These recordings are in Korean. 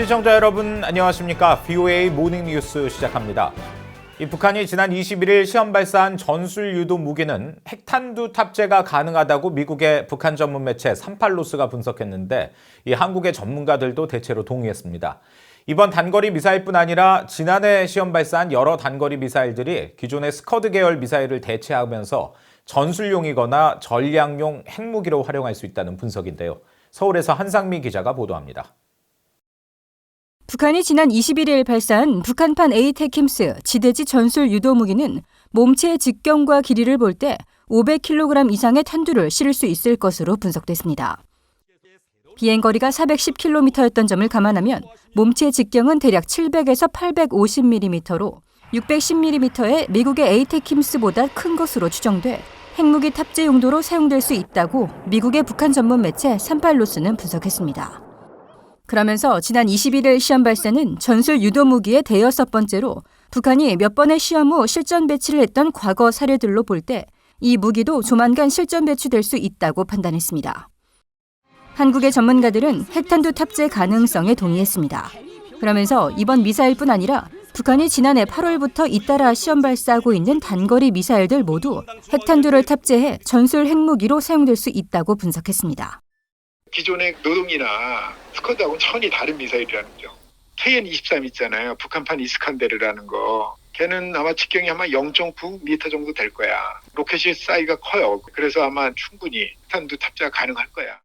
시청자 여러분 안녕하십니까? VOA 모닝 뉴스 시작합니다. 북한이 지난 21일 시험 발사한 전술 유도 무기는 핵탄두 탑재가 가능하다고 미국의 북한 전문 매체 38로스가 분석했는데 이 한국의 전문가들도 대체로 동의했습니다. 이번 단거리 미사일뿐 아니라 지난해 시험 발사한 여러 단거리 미사일들이 기존의 스커드 계열 미사일을 대체하면서 전술용이거나 전략용 핵무기로 활용할 수 있다는 분석인데요. 서울에서 한상미 기자가 보도합니다. 북한이 지난 21일 발사한 북한판 에이테킴스 지대지 전술 유도 무기는 몸체 직경과 길이를 볼 때 500kg 이상의 탄두를 실을 수 있을 것으로 분석됐습니다. 비행거리가 410km였던 점을 감안하면 몸체 직경은 대략 700에서 850mm로 610mm의 미국의 에이테킴스보다 큰 것으로 추정돼 핵무기 탑재 용도로 사용될 수 있다고 미국의 북한 전문 매체 38로스는 분석했습니다. 그러면서 지난 21일 시험 발사는 전술 유도 무기의 대여섯 번째로 북한이 몇 번의 시험 후 실전 배치를 했던 과거 사례들로 볼 때 이 무기도 조만간 실전 배치될 수 있다고 판단했습니다. 한국의 전문가들은 핵탄두 탑재 가능성에 동의했습니다. 그러면서 이번 미사일뿐 아니라 북한이 지난해 8월부터 잇따라 시험 발사하고 있는 단거리 미사일들 모두 핵탄두를 탑재해 전술 핵무기로 사용될 수 있다고 분석했습니다. 기존의 노동이나 스커드하고는 차원이 다른 미사일이라는 거죠. KN-23 있잖아요. 북한판 이스칸데르라는 거. 걔는 아마 직경이 아마 0.9m 정도 될 거야. 로켓이 사이즈가 커요. 그래서 아마 충분히 핵탄두 탑재가 가능할 거야.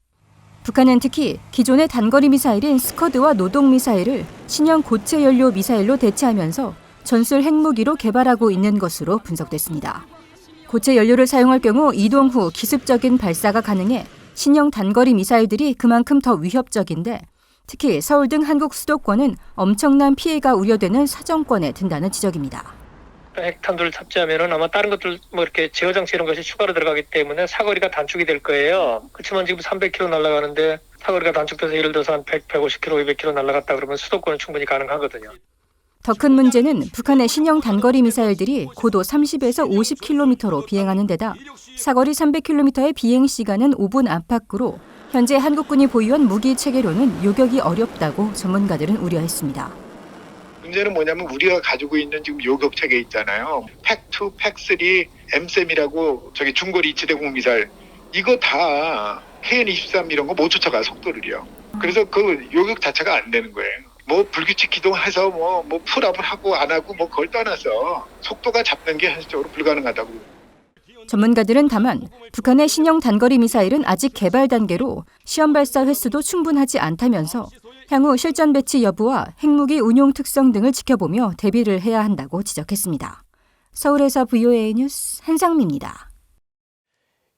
북한은 특히 기존의 단거리 미사일인 스커드와 노동 미사일을 신형 고체 연료 미사일로 대체하면서 전술 핵무기로 개발하고 있는 것으로 분석됐습니다. 고체 연료를 사용할 경우 이동 후 기습적인 발사가 가능해 신형 단거리 미사일들이 그만큼 더 위협적인데 특히 서울 등 한국 수도권은 엄청난 피해가 우려되는 사정권에 든다는 지적입니다. 핵탄두를 탑재하면은 아마 다른 것들 이렇게 제어 장치 이런 것이 추가로 들어가기 때문에 사거리가 단축이 될 거예요. 그렇지만 지금 300km 날아가는데 사거리가 단축돼서 예를 들어서 한 100, 150km, 200km 날아갔다 그러면 수도권은 충분히 가능하거든요. 더 큰 문제는 북한의 신형 단거리 미사일들이 고도 30에서 50km로 비행하는 데다 사거리 300km의 비행 시간은 5분 안팎으로 현재 한국군이 보유한 무기 체계로는 요격이 어렵다고 전문가들은 우려했습니다. 문제는 뭐냐면 우리가 가지고 있는 지금 요격 체계 있잖아요. 팩2, 팩3, 엠셈이라고 저기 중거리 지대공 미사일 이거 다 KN-23 이런 거 못 쫓아가 속도를요. 그래서 그 요격 자체가 안 되는 거예요. 뭐 불규칙 기동해서 뭐 풀업을 하고 안 하고 뭐 그걸 떠나서 속도가 잡는 게 현실적으로 불가능하다고. 전문가들은 다만 북한의 신형 단거리 미사일은 아직 개발 단계로 시험 발사 횟수도 충분하지 않다면서 향후 실전 배치 여부와 핵무기 운용 특성 등을 지켜보며 대비를 해야 한다고 지적했습니다. 서울에서 VOA 뉴스 한상미입니다.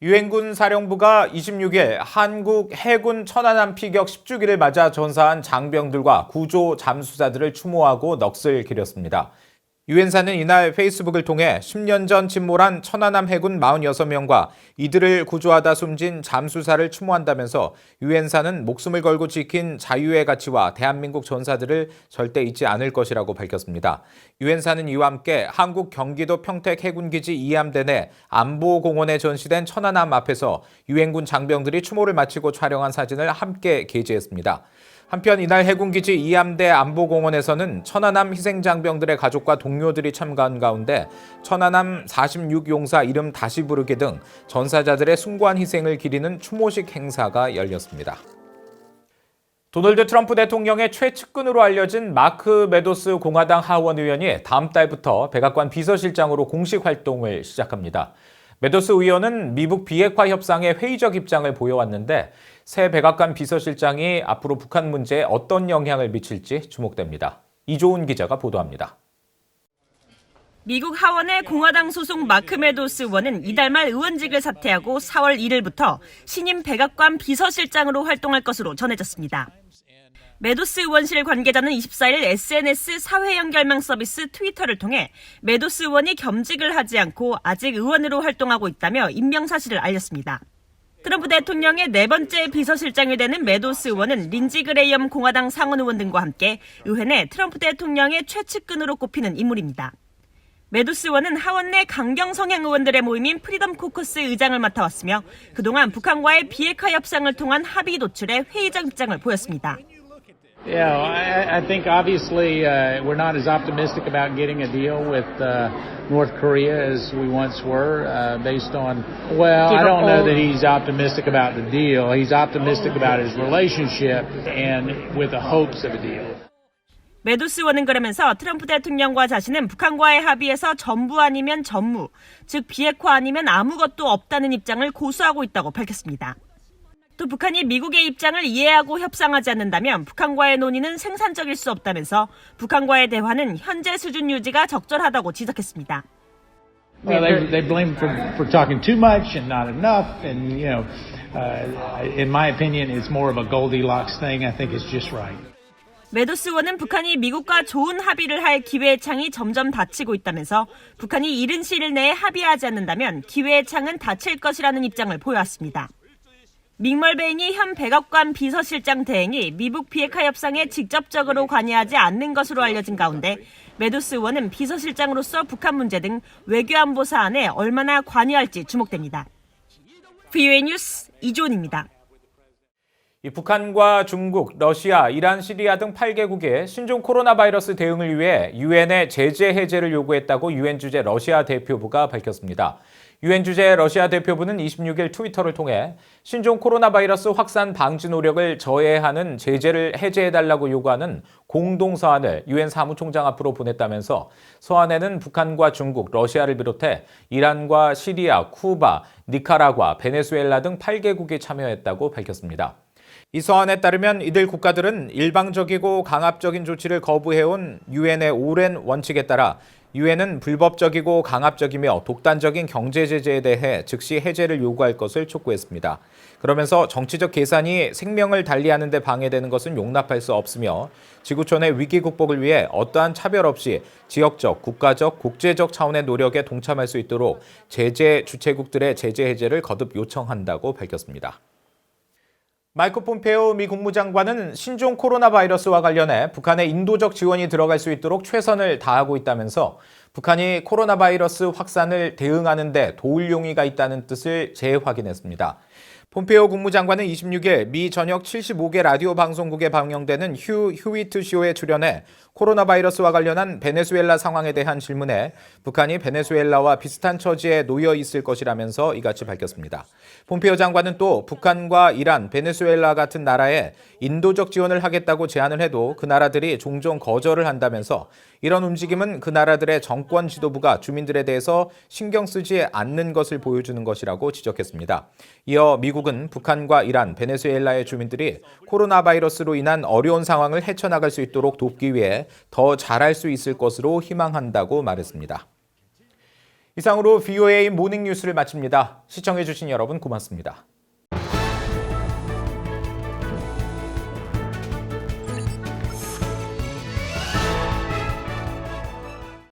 유엔군 사령부가 26일 한국 해군 천안함 피격 10주기를 맞아 전사한 장병들과 구조 잠수사들을 추모하고 넋을 기렸습니다. 유엔사는 이날 페이스북을 통해 10년 전 침몰한 천안함 해군 46명과 이들을 구조하다 숨진 잠수사를 추모한다면서 유엔사는 목숨을 걸고 지킨 자유의 가치와 대한민국 전사들을 절대 잊지 않을 것이라고 밝혔습니다. 유엔사는 이와 함께 한국 경기도 평택 해군기지 2함대 내 안보공원에 전시된 천안함 앞에서 유엔군 장병들이 추모를 마치고 촬영한 사진을 함께 게재했습니다. 한편 이날 해군기지 2함대 안보공원에서는 천안함 희생장병들의 가족과 동료들이 참가한 가운데 천안함 46용사 이름 다시 부르기 등 전사자들의 숭고한 희생을 기리는 추모식 행사가 열렸습니다. 도널드 트럼프 대통령의 최측근으로 알려진 마크 메도스 공화당 하원 의원이 다음 달부터 백악관 비서실장으로 공식 활동을 시작합니다. 메도스 의원은 미국 비핵화 협상에 회의적 입장을 보여왔는데 새 백악관 비서실장이 앞으로 북한 문제에 어떤 영향을 미칠지 주목됩니다. 이조은 기자가 보도합니다. 미국 하원의 공화당 소속 마크 메도스 의원은 이달 말 의원직을 사퇴하고 4월 1일부터 신임 백악관 비서실장으로 활동할 것으로 전해졌습니다. 메도스 의원실 관계자는 24일 SNS 사회연결망 서비스 트위터를 통해 메도스 의원이 겸직을 하지 않고 아직 의원으로 활동하고 있다며 임명 사실을 알렸습니다. 트럼프 대통령의 네 번째 비서실장이 되는 메도스 의원은 린지 그레이엄 공화당 상원 의원 등과 함께 의회 내 트럼프 대통령의 최측근으로 꼽히는 인물입니다. 메도스 의원은 하원 내 강경 성향 의원들의 모임인 프리덤 코커스 의장을 맡아왔으며 그동안 북한과의 비핵화 협상을 통한 합의 도출에 회의적 입장을 보였습니다. Yeah, I think obviously we're not as optimistic about getting a deal with North Korea as we once were, based on, well, I don't know that he's optimistic about the deal. He's optimistic about his relationship and with the hopes of a deal. 메도스 원은 그러면서 트럼프 대통령과 자신은 북한과의 합의에서 전부 아니면 전무, 즉 비핵화 아니면 아무것도 없다는 입장을 고수하고 있다고 밝혔습니다. 또 북한이 미국의 입장을 이해하고 협상하지 않는다면 북한과의 논의는 생산적일 수 없다면서 북한과의 대화는 현재 수준 유지가 적절하다고 지적했습니다. Well, they blame for talking too much and not enough, and in my opinion, it's more of a Goldilocks thing. I think it's just right. 메도스 원은 북한이 미국과 좋은 합의를 할 기회의 창이 점점 닫히고 있다면서 북한이 이른 시일 내에 합의하지 않는다면 기회의 창은 닫힐 것이라는 입장을 보여왔습니다. 믹멀베인이 현 백악관 비서실장 대행이 미국 비핵화 협상에 직접적으로 관여하지 않는 것으로 알려진 가운데 메도스 원은 비서실장으로서 북한 문제 등 외교안보 사안에 얼마나 관여할지 주목됩니다. VOA 뉴스 이주원입니다. 북한과 중국, 러시아, 이란, 시리아 등 8개국이 신종 코로나 바이러스 대응을 위해 유엔에 제재 해제를 요구했다고 유엔 주재 러시아 대표부가 밝혔습니다. 유엔 주재 러시아 대표부는 26일 트위터를 통해 신종 코로나 바이러스 확산 방지 노력을 저해하는 제재를 해제해달라고 요구하는 공동 서한을 유엔 사무총장 앞으로 보냈다면서 서한에는 북한과 중국, 러시아를 비롯해 이란과 시리아, 쿠바, 니카라과, 베네수엘라 등 8개국이 참여했다고 밝혔습니다. 이 서한에 따르면 이들 국가들은 일방적이고 강압적인 조치를 거부해온 유엔의 오랜 원칙에 따라 유엔은 불법적이고 강압적이며 독단적인 경제 제재에 대해 즉시 해제를 요구할 것을 촉구했습니다. 그러면서 정치적 계산이 생명을 달리하는 데 방해되는 것은 용납할 수 없으며 지구촌의 위기 극복을 위해 어떠한 차별 없이 지역적, 국가적, 국제적 차원의 노력에 동참할 수 있도록 제재 주체국들의 제재 해제를 거듭 요청한다고 밝혔습니다. 마이크 폼페오 미 국무장관은 신종 코로나 바이러스와 관련해 북한의 인도적 지원이 들어갈 수 있도록 최선을 다하고 있다면서 북한이 코로나 바이러스 확산을 대응하는 데 도울 용의가 있다는 뜻을 재확인했습니다. 폼페오 국무장관은 26일 미 전역 75개 라디오 방송국에 방영되는 휴 휴이트 쇼에 출연해 코로나 바이러스와 관련한 베네수엘라 상황에 대한 질문에 북한이 베네수엘라와 비슷한 처지에 놓여 있을 것이라면서 이같이 밝혔습니다. 폼페오 장관은 또 북한과 이란, 베네수엘라 같은 나라에 인도적 지원을 하겠다고 제안을 해도 그 나라들이 종종 거절을 한다면서 이런 움직임은 그 나라들의 정권 지도부가 주민들에 대해서 신경 쓰지 않는 것을 보여주는 것이라고 지적했습니다. 이어 미국은 북한과 이란, 베네수엘라의 주민들이 코로나 바이러스로 인한 어려운 상황을 헤쳐나갈 수 있도록 돕기 위해 더 잘할 수 있을 것으로 희망한다고 말했습니다. 이상으로 VOA 모닝 뉴스를 마칩니다. 시청해주신 여러분 고맙습니다.